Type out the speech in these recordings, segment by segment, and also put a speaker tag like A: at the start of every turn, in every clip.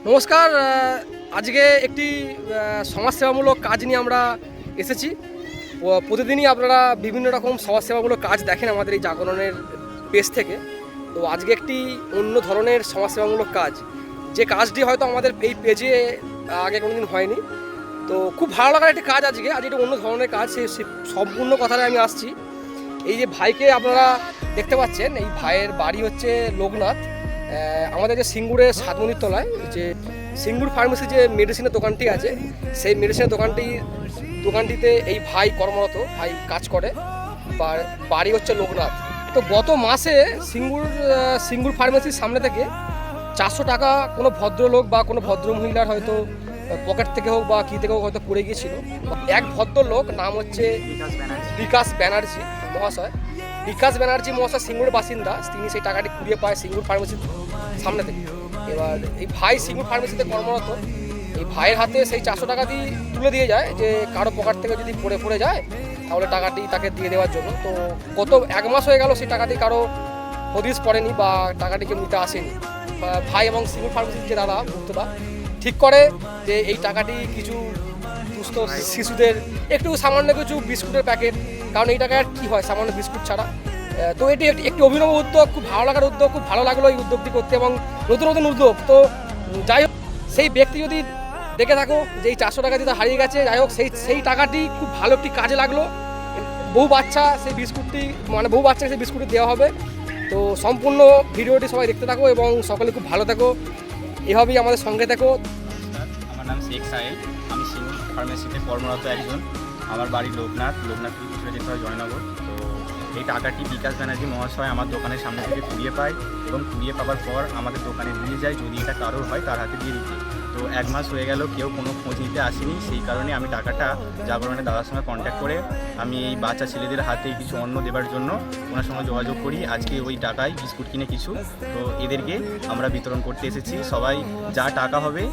A: নমস্কার। আজকে একটি সমাজসেবামূলক কাজ নিয়ে আমরা এসেছি। প্রতিদিনই আপনারা বিভিন্ন রকম সমাজসেবামূলক কাজ দেখেন আমাদের এই জাগরণের পেজ থেকে। তো আজকে একটি অন্য ধরনের সমাজসেবামূলক কাজ, যে কাজটি হয়তো আমাদের এই পেজে আগে কোনোদিন হয়নি। তো খুব ভালো লাগার একটি কাজ আজকে একটু অন্য ধরনের কাজ, সেই সম্পূর্ণ কথাটা আমি আসছি। এই যে ভাইকে আপনারা দেখতে পাচ্ছেন, এই ভাইয়ের বাড়ি হচ্ছে লোকনাথ। আমাদের যে সিঙ্গুরের সাতমন্দির তলায় যে সিঙ্গুর ফার্মেসি যে মেডিসিনের দোকানটি আছে, সেই মেডিসিনের দোকানটিতে এই ভাই কর্মরত, ভাই কাজ করে। বাড়ি হচ্ছে লোকনাথ। তো গত মাসে সিঙ্গুর ফার্মেসির সামনে থেকে 400 টাকা কোনো ভদ্রলোক বা কোনো ভদ্রমহিলার হয়তো পকেট থেকে হোক বা কী থেকে হোক হয়তো পড়ে গিয়েছিল। এক ভদ্রলোক, নাম হচ্ছে বিকাশ ব্যানার্জি মহাশয়। বিকাশ ব্যানার্জি মহাশয় সিঙ্গুরের বাসিন্দা। তিনি সেই টাকাটি কুড়িয়ে পায় সিঙ্গুর ফার্মেসির সামনে থেকে। এবার এই ভাই সিঙ্গুর ফার্মেসিতে কর্মরত। এই ভাইয়ের হাতে সেই 400 টাকা দিয়ে তুলে দিয়ে যায়, যে কারো পকেট থেকে যদি পড়ে যায় তাহলে টাকাটি তাকে দিয়ে দেওয়ার জন্য। তো গত 1 মাস হয়ে গেল সেই টাকাটি কারো হদিশ পড়েনি বা টাকাটি কেউ নিতে আসেনি। ভাই এবং সিঙ্গুর ফার্মেসির যে দাদা ভুক্তদা ঠিক করে যে এই টাকাটি কিছু দুস্থ শিশুদের একটু সামান্য কিছু বিস্কুটের প্যাকেট, কারণ এই টাকায় কী হয় সামান্য বিস্কুট ছাড়া। তো এটি একটি অভিনব উদ্যোগ, খুব ভালো লাগার উদ্যোগ। খুব ভালো লাগলো এই উদ্যোগটি করতে এবং নতুন নতুন উদ্যোগ। তো যাই হোক, সেই ব্যক্তি যদি দেখে থাকো যে এই 400 টাকা দিয়ে হারিয়ে গেছে, যাই হোক সেই টাকাটি খুব ভালো একটি কাজে লাগলো। বহু বাচ্চাকে সেই বিস্কুটটি দেওয়া হবে। তো সম্পূর্ণ ভিডিওটি সবাই দেখতে থাকো এবং সকলে খুব ভালো থাকো, এভাবেই আমাদের সঙ্গে থাকো।
B: আমার নাম শেখ সাহেব, আমি সিঙ্গুর ফার্মেসিতে কর্মরত একজন। আমার বাড়ি লোকনাথ থেকে কিছুটা যেতে হয় জয়নগর। তো এই টাকাটি বিকাশ ব্যানার্জি মহাশয় আমার দোকানের সামনে থেকে কুড়িয়ে পায় এবং কুড়িয়ে পাওয়ার পর আমাদের দোকানে দিয়ে যায়, যদি এটা কারোর হয় তার হাতে দিয়ে দিতে। তো 1 মাস হয়ে গেল, কেউ কোনো খোঁজ নিতে আসেনি। সেই কারণে আমি টাকাটা জাগরণের দাদার সঙ্গে কন্ট্যাক্ট করে আমি এই বাচ্চা ছেলেদের হাতে কিছু অন্ন দেওয়ার জন্য ওনার সঙ্গে যোগাযোগ করি। আজকে ওই টাকায় বিস্কুট কিনে কিছু তো এদেরকে আমরা বিতরণ করতে এসেছি। সবাই যা টাকা হবে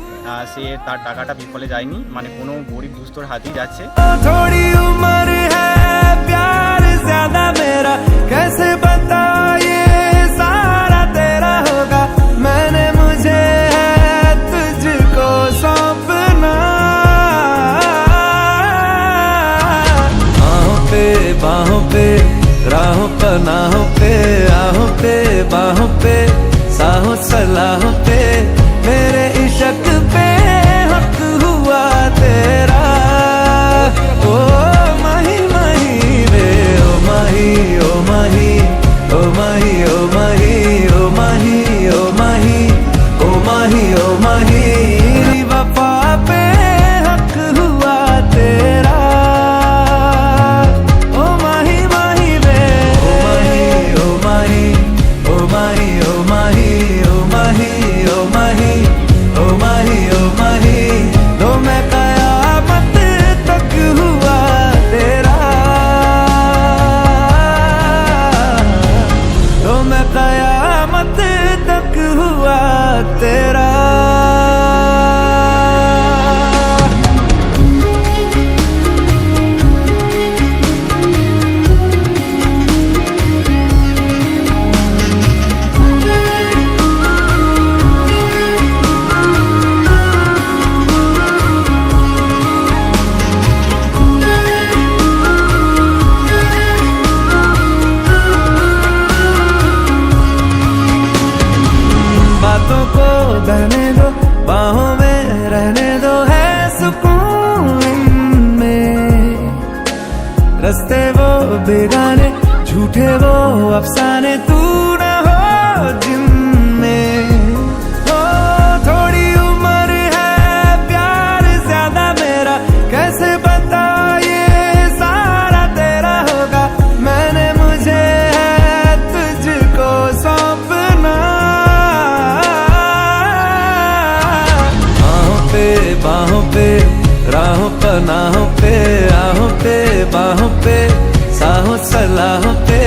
B: সে তার টাকাটা বিফলে যায়নি, মানে কোনো গরিব দুস্থর হাতেই যাচ্ছে।
C: कैसे बताए सारा तेरा होगा, मैंने मुझे तुझको सौंपना। बाहों पे राहों पनाहों पे आहों पे बाहों पे साहों सलाहों पे मेरे इश्क पे हक हुआ तेरा। ओ माही माही रे ओ माही ओ माही ओ माही ओ माही ओ माही ओ माही ओ माही ओ माही वफा पे हक हुआ तेरा। ओ माही माही रे ओ माही ओ माही ओ माही ओ माही ओ माही ओ माही ओ माही ओ माही लो मैं कयामत तक हुआ तेरा। लो मैं कयामत तक हुआ तेरा। बातों को बहने दो, बाहों में रहने दो, है सुकून में। रस्ते वो बेगाने, झूठे वो अफसाने, तू न हो जिनमें। हो थोड़ी उम्र है, प्यार ज्यादा मेरा, कैसे बताए सारा तेरा होगा, मैंने मुझे तुझको सौंपना। बाहों पे राहों पनाहों पे आहों पे बाहों पे साहों सलाहों पे